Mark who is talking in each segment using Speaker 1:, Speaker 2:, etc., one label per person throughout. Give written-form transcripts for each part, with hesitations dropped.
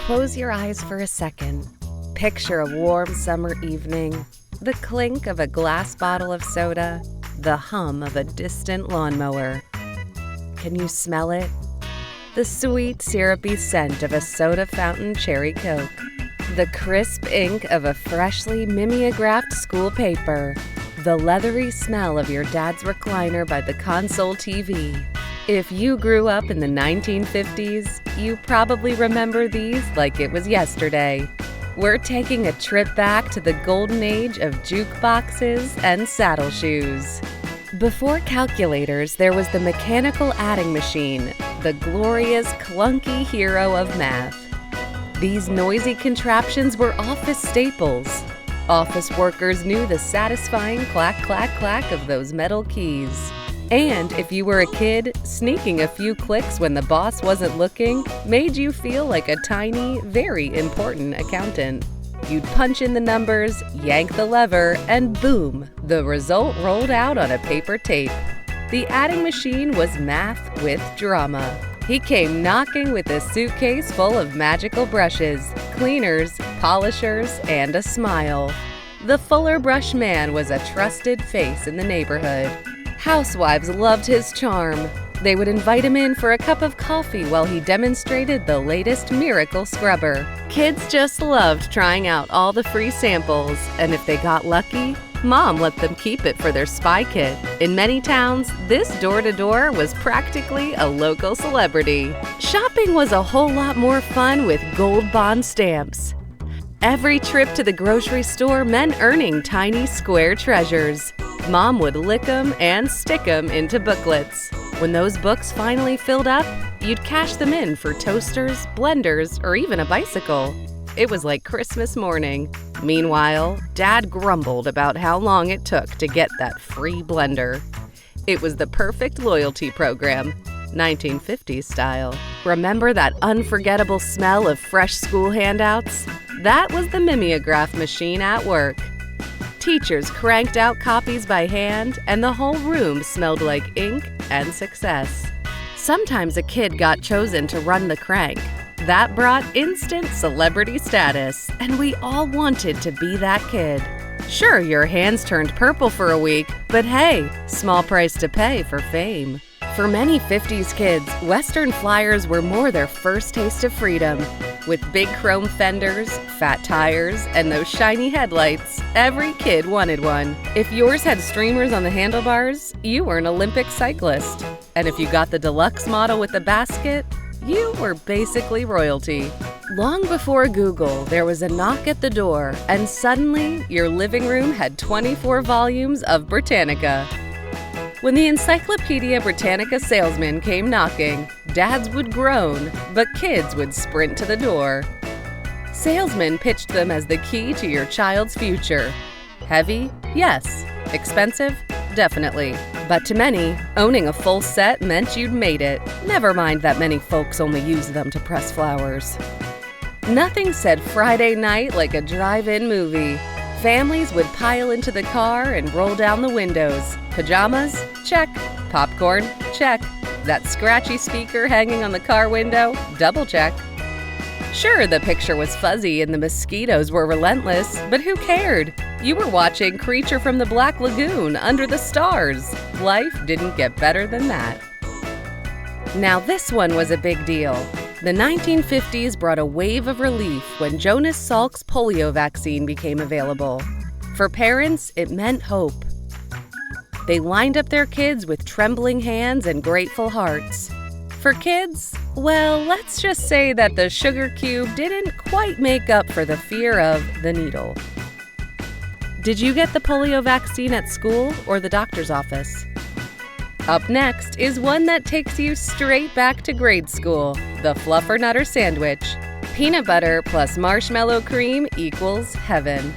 Speaker 1: Close your eyes for a second. Picture a warm summer evening, the clink of a glass bottle of soda, the hum of a distant lawnmower. Can you smell it? The sweet, syrupy scent of a soda fountain cherry Coke. The crisp ink of a freshly mimeographed school paper. The leathery smell of your dad's recliner by the console TV. If you grew up in the 1950s, you probably remember these like it was yesterday. We're taking a trip back to the golden age of jukeboxes and saddle shoes. Before calculators, there was the mechanical adding machine, the glorious clunky hero of math. These noisy contraptions were office staples. Office workers knew the satisfying clack, clack, clack of those metal keys. And if you were a kid, sneaking a few clicks when the boss wasn't looking made you feel like a tiny, very important accountant. You'd punch in the numbers, yank the lever, and boom, the result rolled out on a paper tape. The adding machine was math with drama. He came knocking with a suitcase full of magical brushes, cleaners, polishers, and a smile. The Fuller Brush Man was a trusted face in the neighborhood. Housewives loved his charm. They would invite him in for a cup of coffee while he demonstrated the latest miracle scrubber. Kids just loved trying out all the free samples, and if they got lucky, Mom let them keep it for their spy kit. In many towns, this door-to-door was practically a local celebrity. Shopping was a whole lot more fun with gold bond stamps. Every trip to the grocery store meant earning tiny square treasures. Mom would lick 'em and stick 'em into booklets. When those books finally filled up, you'd cash them in for toasters, blenders, or even a bicycle. It was like Christmas morning. Meanwhile, Dad grumbled about how long it took to get that free blender. It was the perfect loyalty program, 1950s style. Remember that unforgettable smell of fresh school handouts? That was the mimeograph machine at work. Teachers cranked out copies by hand, and the whole room smelled like ink and success. Sometimes a kid got chosen to run the crank. That brought instant celebrity status, and we all wanted to be that kid. Sure, your hands turned purple for a week, but hey, small price to pay for fame. For many 50s kids, Western Flyers were more their first taste of freedom. With big chrome fenders, fat tires, and those shiny headlights, every kid wanted one. If yours had streamers on the handlebars, you were an Olympic cyclist. And if you got the deluxe model with the basket, you were basically royalty. Long before Google, there was a knock at the door, and suddenly your living room had 24 volumes of Britannica. When the Encyclopedia Britannica salesman came knocking, dads would groan, but kids would sprint to the door. Salesmen pitched them as the key to your child's future. Heavy? Yes. Expensive? Definitely. But to many, owning a full set meant you'd made it. Never mind that many folks only use them to press flowers. Nothing said Friday night like a drive-in movie. Families would pile into the car and roll down the windows. Pajamas? Check. Popcorn? Check. That scratchy speaker hanging on the car window? Double check. Sure, the picture was fuzzy and the mosquitoes were relentless, but who cared? You were watching Creature from the Black Lagoon under the stars. Life didn't get better than that. Now this one was a big deal. The 1950s brought a wave of relief when Jonas Salk's polio vaccine became available. For parents, it meant hope. They lined up their kids with trembling hands and grateful hearts. For kids, well, let's just say that the sugar cube didn't quite make up for the fear of the needle. Did you get the polio vaccine at school or the doctor's office? Up next is one that takes you straight back to grade school, the Fluffernutter sandwich. Peanut butter plus marshmallow cream equals heaven.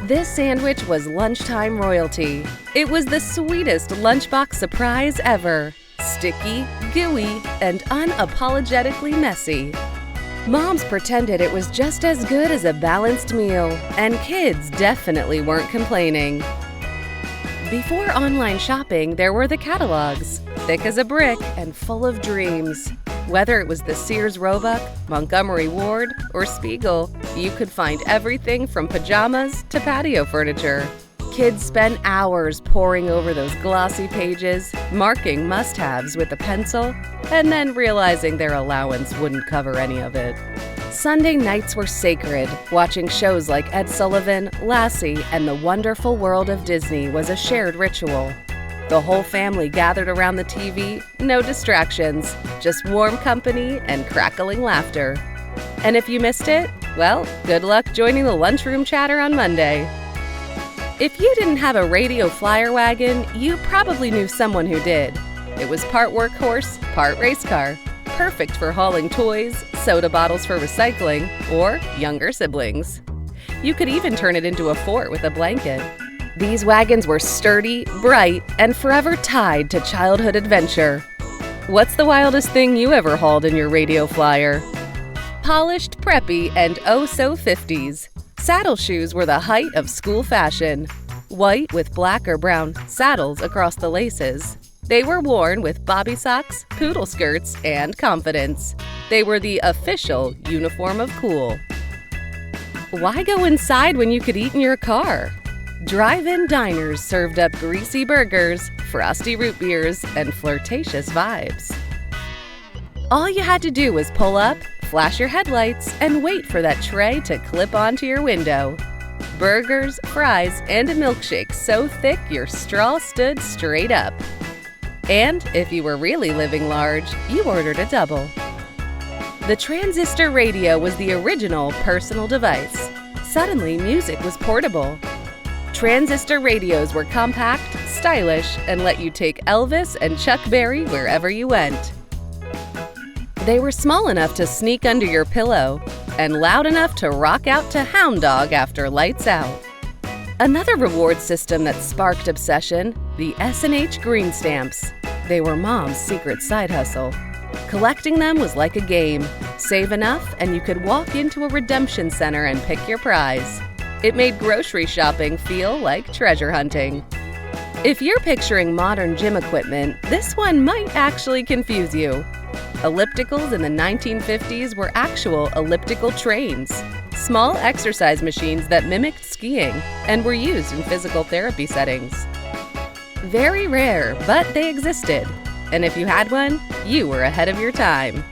Speaker 1: This sandwich was lunchtime royalty. It was the sweetest lunchbox surprise ever. Sticky, gooey, and unapologetically messy. Moms pretended it was just as good as a balanced meal, and kids definitely weren't complaining. Before online shopping, there were the catalogs, thick as a brick and full of dreams. Whether it was the Sears Roebuck, Montgomery Ward, or Spiegel, you could find everything from pajamas to patio furniture. Kids spent hours poring over those glossy pages, marking must-haves with a pencil, and then realizing their allowance wouldn't cover any of it. Sunday nights were sacred. Watching shows like Ed Sullivan, Lassie, and The Wonderful World of Disney was a shared ritual. The whole family gathered around the TV, no distractions, just warm company and crackling laughter. And if you missed it, well, good luck joining the lunchroom chatter on Monday. If you didn't have a radio flyer wagon, you probably knew someone who did. It was part workhorse, part race car, perfect for hauling toys, soda bottles for recycling, or younger siblings. You could even turn it into a fort with a blanket. These wagons were sturdy, bright, and forever tied to childhood adventure. What's the wildest thing you ever hauled in your radio flyer? Polished, preppy, and oh-so 50s. Saddle shoes were the height of school fashion. White with black or brown saddles across the laces. They were worn with bobby socks, poodle skirts, and confidence. They were the official uniform of cool. Why go inside when you could eat in your car? Drive-in diners served up greasy burgers, frosty root beers, and flirtatious vibes. All you had to do was pull up, flash your headlights, and wait for that tray to clip onto your window. Burgers, fries, and a milkshake so thick your straw stood straight up. And if you were really living large, you ordered a double. The transistor radio was the original personal device. Suddenly, music was portable. Transistor radios were compact, stylish, and let you take Elvis and Chuck Berry wherever you went. They were small enough to sneak under your pillow and loud enough to rock out to Hound Dog after lights out. Another reward system that sparked obsession, the S&H Green Stamps. They were Mom's secret side hustle. Collecting them was like a game. Save enough and you could walk into a redemption center and pick your prize. It made grocery shopping feel like treasure hunting. If you're picturing modern gym equipment, this one might actually confuse you. Ellipticals in the 1950s were actual elliptical trains, small exercise machines that mimicked skiing and were used in physical therapy settings. Very rare, but they existed. And if you had one, you were ahead of your time.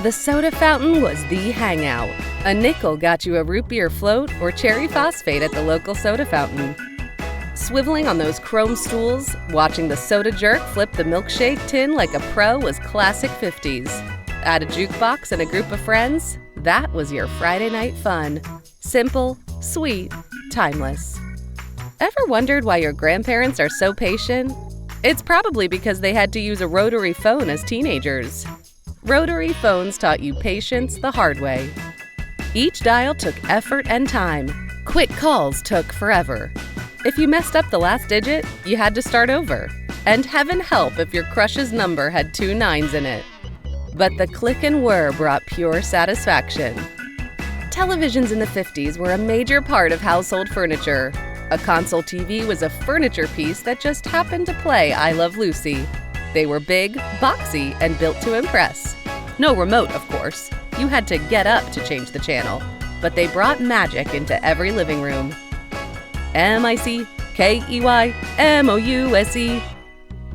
Speaker 1: The soda fountain was the hangout. A nickel got you a root beer float or cherry phosphate at the local soda fountain. Swiveling on those chrome stools, watching the soda jerk flip the milkshake tin like a pro was classic 50s. Add a jukebox and a group of friends, that was your Friday night fun. Simple, sweet, timeless. Ever wondered why your grandparents are so patient? It's probably because they had to use a rotary phone as teenagers. Rotary phones taught you patience the hard way. Each dial took effort and time. Quick calls took forever. If you messed up the last digit, you had to start over. And heaven help if your crush's number had 2 9s in it. But the click and whir brought pure satisfaction. Televisions in the 50s were a major part of household furniture. A console TV was a furniture piece that just happened to play I Love Lucy. They were big, boxy, and built to impress. No remote, of course. You had to get up to change the channel. But they brought magic into every living room. MICKEYMOUSE.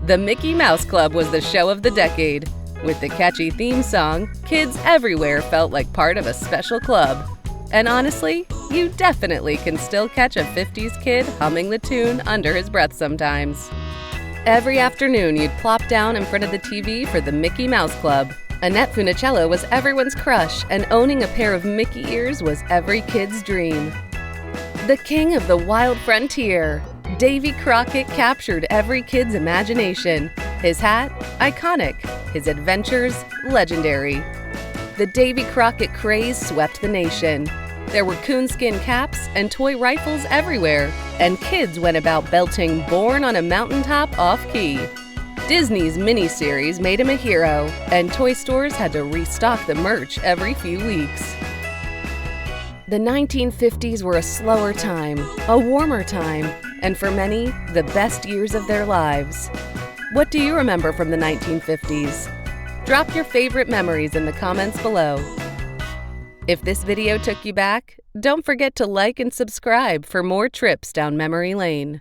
Speaker 1: The Mickey Mouse Club was the show of the decade. With the catchy theme song, kids everywhere felt like part of a special club. And honestly, you definitely can still catch a 50s kid humming the tune under his breath sometimes. Every afternoon, you'd plop down in front of the TV for the Mickey Mouse Club. Annette Funicello was everyone's crush, and owning a pair of Mickey ears was every kid's dream. The king of the wild frontier, Davy Crockett captured every kid's imagination. His hat, iconic. His adventures, legendary. The Davy Crockett craze swept the nation. There were coonskin caps and toy rifles everywhere, and kids went about belting "Born on a Mountaintop" off-key. Disney's miniseries made him a hero, and toy stores had to restock the merch every few weeks. The 1950s were a slower time, a warmer time, and for many, the best years of their lives. What do you remember from the 1950s? Drop your favorite memories in the comments below. If this video took you back, don't forget to like and subscribe for more trips down memory lane.